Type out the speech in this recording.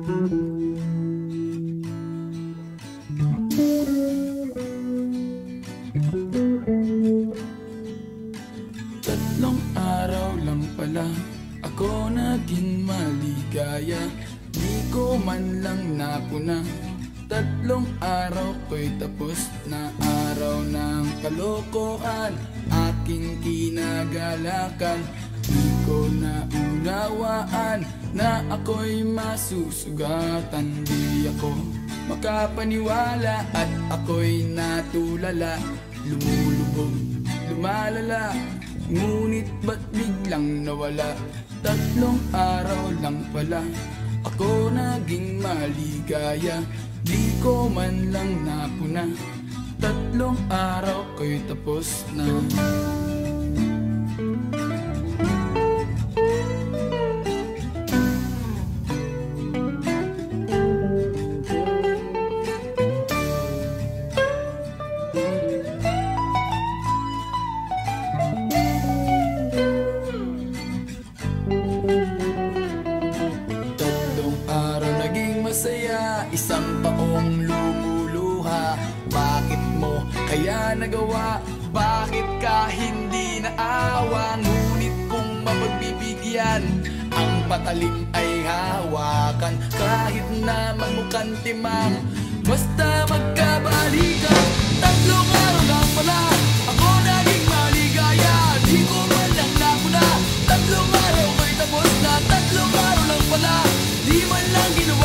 Tatlong araw lang pala ako naging maligaya, di ko man lang napuna. Tatlong araw ko'y tapos na araw ng kalokohan, aking kinagalakan. Di ko naunawaan na ako'y masusugatan. Di ako makapaniwala at ako'y natulala, lumulubog, lumalala. Ngunit ba't biglang nawala? Tatlong araw lang pala ako naging maligaya, di ko man lang napuna. Tatlong araw ko'y tapos na. Masaya, isang taong lumuluha. Bakit mo kaya nagawa? Bakit ka hindi naawa? Ngunit kung mapagbibigyan, ang patalim ay hawakan. Kahit na magmukhang timang, basta magkabalikan. Tatlong araw lang pala ako naging maligaya, di ko man lang napuna. Tatlong araw ko'y tapos na. Tatlong araw lang pala, di man lang ginawa.